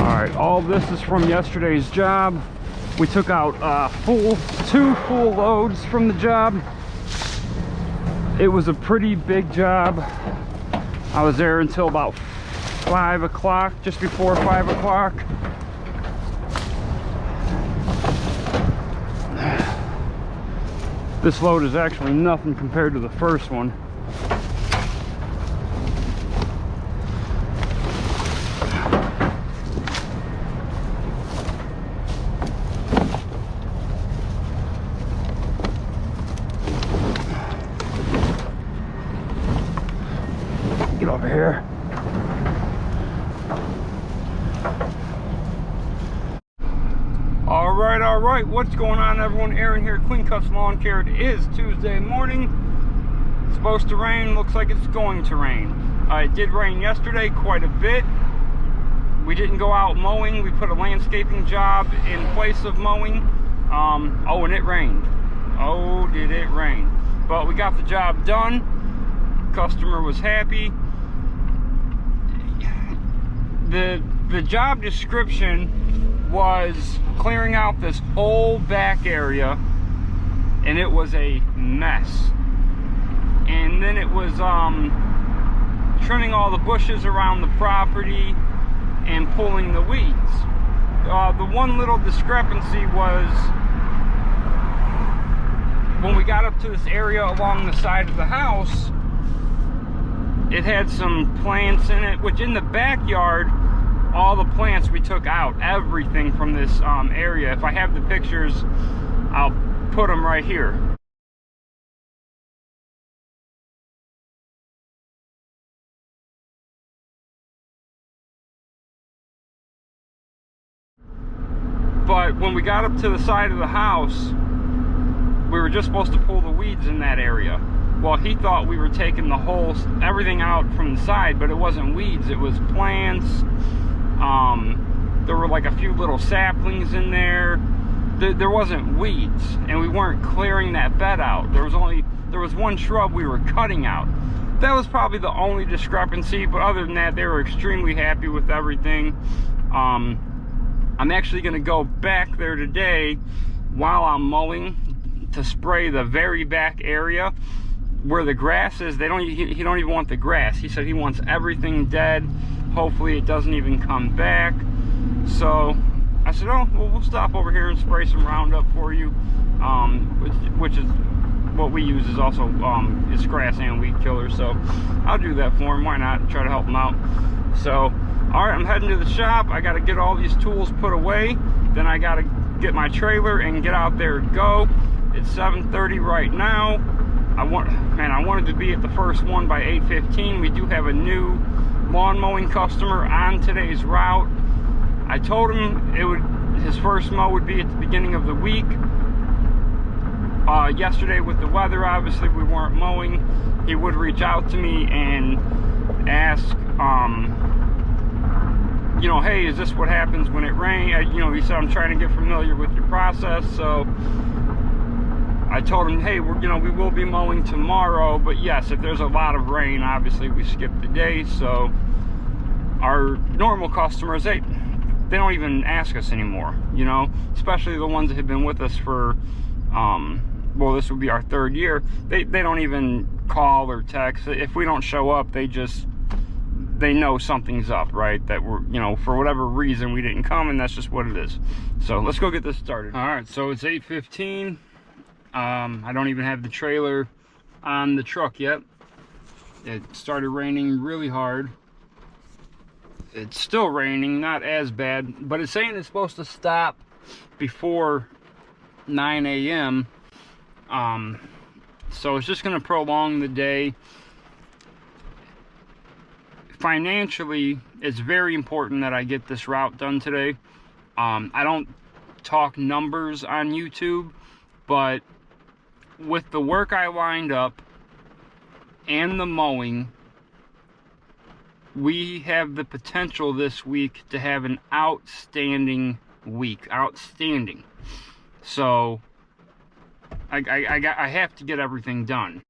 Alright, all this is from yesterday's job. We took out two full loads from the job. It was a pretty big job. I was there until about 5 o'clock, just before 5 o'clock. This load is actually nothing compared to the first one. Get over here. All right, what's going on, everyone? Aaron here, Clean Cuts Lawn Care. It is Tuesday morning. It's supposed to rain, looks like it's going to rain. It did rain yesterday quite a bit. We didn't go out mowing. We put a landscaping job in place of mowing. Oh, and it rained. Oh, did it rain. But we got the job done. Customer was happy. The job description was clearing out this whole back area, and it was a mess. And then it was trimming all the bushes around the property and pulling the weeds. The one little discrepancy was when we got up to this area along the side of the house, it had some plants in it, which in the backyard, all the plants we took out, everything from this area. If I have the pictures, I'll put them right here. But when we got up to the side of the house, we were just supposed to pull the weeds in that area. Well, he thought we were taking the whole, everything out from the side, but it wasn't weeds, it was plants. There were like a few little saplings in there. There wasn't weeds, and we weren't clearing that bed out. There was one shrub we were cutting out. That was probably the only discrepancy, but other than that, they were extremely happy with everything. I'm actually gonna go back there today while I'm mowing to spray the very back area where the grass is. He don't even want the grass. He said he wants everything dead. Hopefully it doesn't even come back. So I said, oh, well, we'll stop over here and spray some Roundup for you, which is what we use, is also it's grass and weed killer. So I'll do that for him. Why not? Try to help him out. So all right, I'm heading to the shop. I got to get all these tools put away. Then I got to get my trailer and get out there and go. It's 7:30 right now. I wanted to be at the first one by 8:15. We do have a new lawn mowing customer on today's route. I told him his first mow would be at the beginning of the week. Yesterday with the weather, obviously we weren't mowing. He would reach out to me and ask, you know, hey, is this what happens when it rains? You know, he said, I'm trying to get familiar with your process. So I told him, hey, we will be mowing tomorrow, but yes, if there's a lot of rain, obviously we skip the day. So our normal customers, they don't even ask us anymore, you know, especially the ones that have been with us for, well, this would be our 3rd year. They don't even call or text. If we don't show up, they know something's up, right? That we're, you know, for whatever reason we didn't come, and that's just what it is. So let's go get this started. All right, so it's 8:15. I don't even have the trailer on the truck yet. It started raining really hard. It's still raining, not as bad, but it's saying it's supposed to stop before 9 a.m. So it's just going to prolong the day. Financially, it's very important that I get this route done today. I don't talk numbers on YouTube, but with the work I lined up and the mowing, we have the potential this week to have an outstanding week. Outstanding. So I have to get everything done.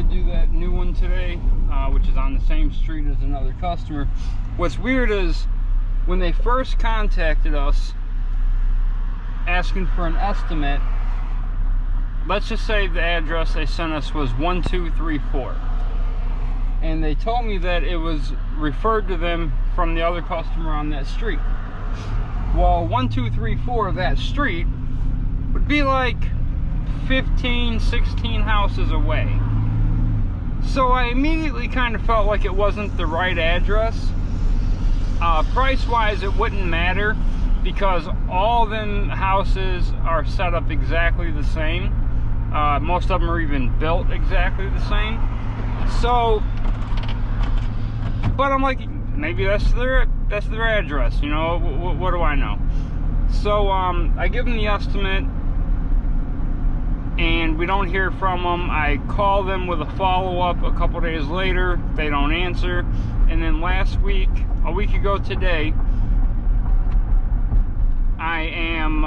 did do that new one today, which is on the same street as another customer. What's weird is when they first contacted us asking for an estimate, let's just say the address they sent us was 1234, and they told me that it was referred to them from the other customer on that street. Well, 1234 of that street would be like 15, 16 houses away. So I immediately kind of felt like it wasn't the right address. Price-wise, it wouldn't matter because all them houses are set up exactly the same. Most of them are even built exactly the same. So, but I'm like, maybe that's their address, you know, what do I know? So I give them the estimate, and we don't hear from them. I call them with a follow-up a couple days later. They don't answer. And then last week, a week ago today, I am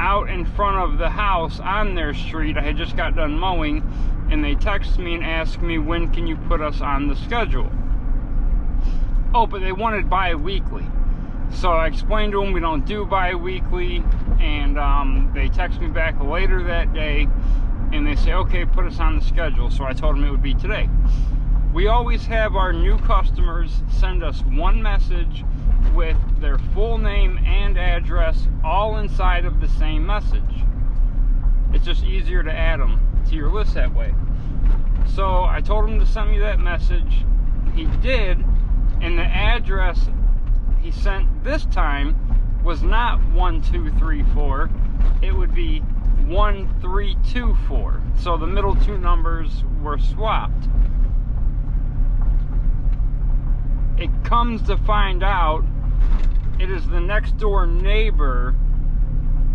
out in front of the house on their street. I had just got done mowing, and they text me and asked me, when can you put us on the schedule? Oh, but they wanted bi-weekly. So I explained to them we don't do bi-weekly, and they text me back later that day, and they say, okay, put us on the schedule. So I told them it would be today. We always have our new customers send us one message with their full name and address all inside of the same message. It's just easier to add them to your list that way. So I told him to send me that message. He did, and the address he sent this time was not 1234. It would be 1324. So the middle two numbers were swapped. It comes to find out it is the next door neighbor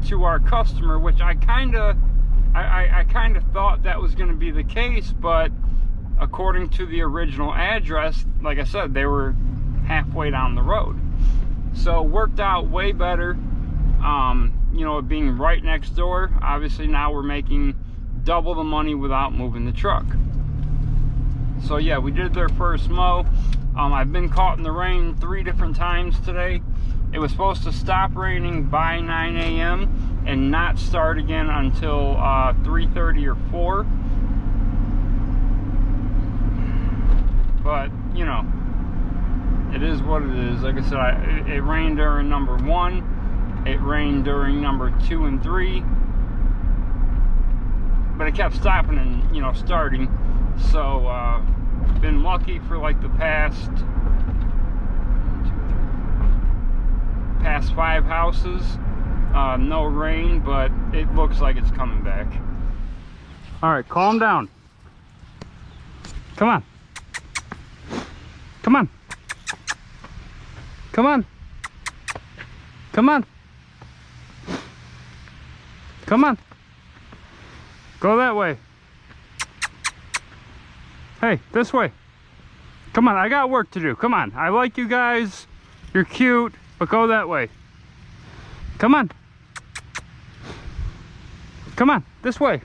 to our customer, which I kind of thought that was going to be the case, but according to the original address, like I said, they were halfway down the road. So worked out way better, you know, being right next door. Obviously now we're making double the money without moving the truck. So yeah, we did their first mow. I've been caught in the rain 3 different times today. It was supposed to stop raining by 9 a.m. and not start again until 3:30 or 4. But, you know, it is what it is. Like I said, it rained during number 1. It rained during number 2 and 3. But it kept stopping and, you know, starting. So, been lucky for like the past 5 houses. No rain, but it looks like it's coming back. All right, calm down. Come on. Come on. Come on. Come on. Come on. Go that way. Hey, this way. Come on, I got work to do. Come on. I like you guys. You're cute, but go that way. Come on. Come on, this way.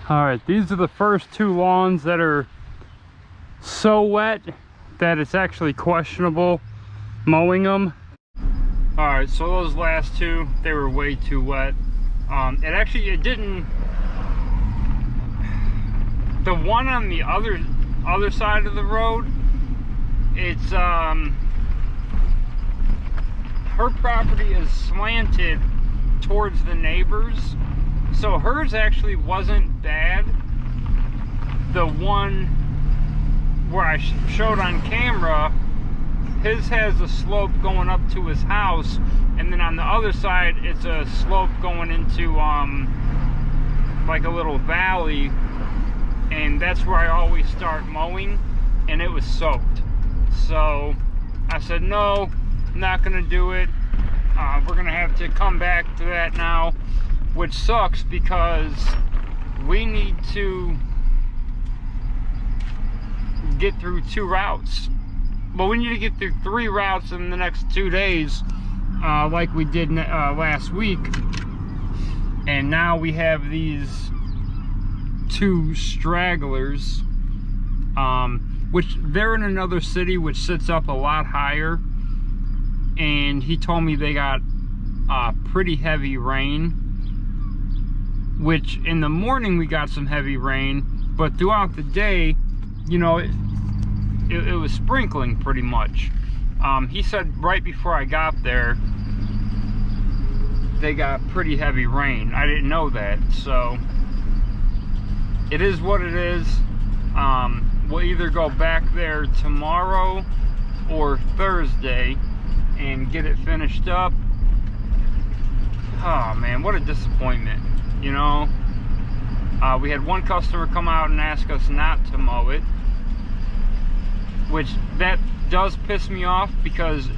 All right, these are the first 2 lawns that are so wet that it's actually questionable mowing them. All right, so those last 2, they were way too wet. It didn't. The one on the other side of the road, it's her property is slanted towards the neighbors, so hers actually wasn't bad. The one where I showed on camera, his has a slope going up to his house, and then on the other side it's a slope going into like a little valley, and that's where I always start mowing, and it was soaked. So I said, no, I'm not gonna do it. We're gonna have to come back to that now, which sucks because we need to get through 2 routes. But we need to get through 3 routes in the next 2 days, like we did last week. And now we have these 2 stragglers, which they're in another city which sits up a lot higher. And he told me they got pretty heavy rain, which in the morning we got some heavy rain, but throughout the day, you know, it was sprinkling pretty much. He said right before I got there they got pretty heavy rain. I didn't know that, so it is what it is. We'll either go back there tomorrow or Thursday and get it finished up. Oh man, what a disappointment, you know. We had one customer come out and ask us not to mow it, which that does piss me off, because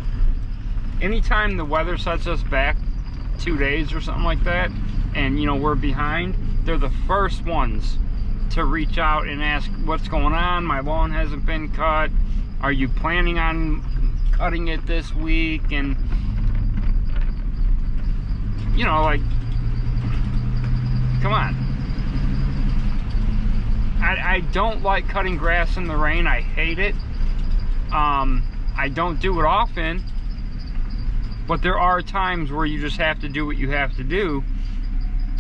anytime the weather sets us back 2 days or something like that, and you know we're behind, they're the first ones to reach out and ask what's going on. My lawn hasn't been cut. Are you planning on cutting it this week? And you know, like, come on. I don't like cutting grass in the rain. I hate it. I don't do it often, but there are times where you just have to do what you have to do,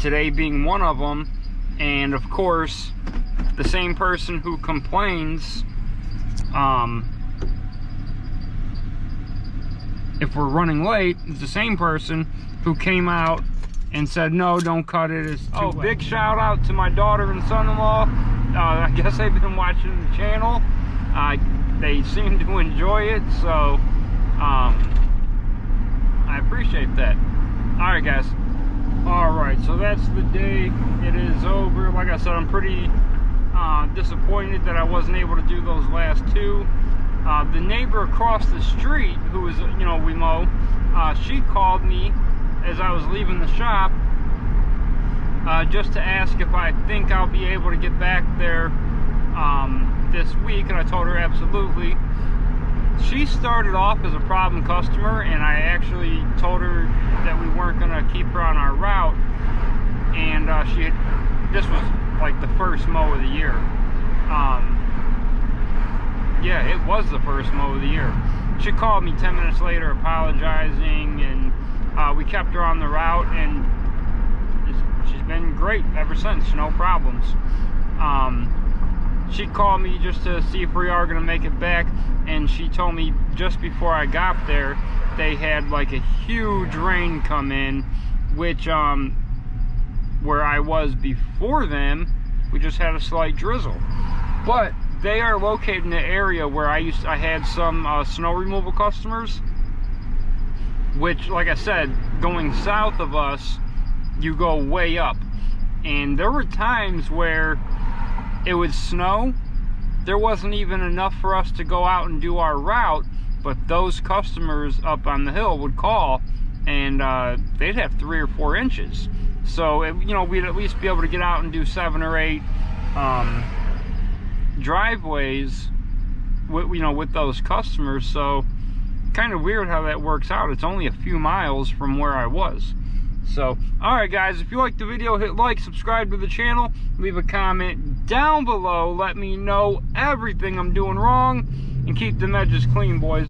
today being one of them. And of course, the same person who complains if we're running late is the same person who came out and said, no, don't cut it, it's too wet. Big shout out to my daughter and son-in-law. I guess they've been watching the channel. They seem to enjoy it, so I appreciate that. All right, guys. All right, so that's the day. It is over. Like I said, I'm pretty disappointed that I wasn't able to do those last 2. The neighbor across the street, who was, you know, we mow, she called me as I was leaving the shop, just to ask if I think I'll be able to get back there this week, and I told her absolutely. She started off as a problem customer, and I actually told her that we weren't going to keep her on our route, and this was like the first mow of the year. Yeah, it was the first mow of the year. She called me 10 minutes later apologizing, and we kept her on the route, and she's been great ever since, no problems. She called me just to see if we are going to make it back, and she told me just before I got there they had like a huge rain come in, which where I was before them, we just had a slight drizzle. But they are located in the area where I had some snow removal customers, which, like I said, going south of us, you go way up. And there were times where it would snow, there wasn't even enough for us to go out and do our route, but those customers up on the hill would call, and they'd have 3 or 4 inches. So, you know, we'd at least be able to get out and do 7 or 8 driveways with, you know, with those customers. So kind of weird how that works out. It's only a few miles from where I was. So, alright guys, if you liked the video, hit like, subscribe to the channel, leave a comment down below, let me know everything I'm doing wrong, and keep the edges clean, boys.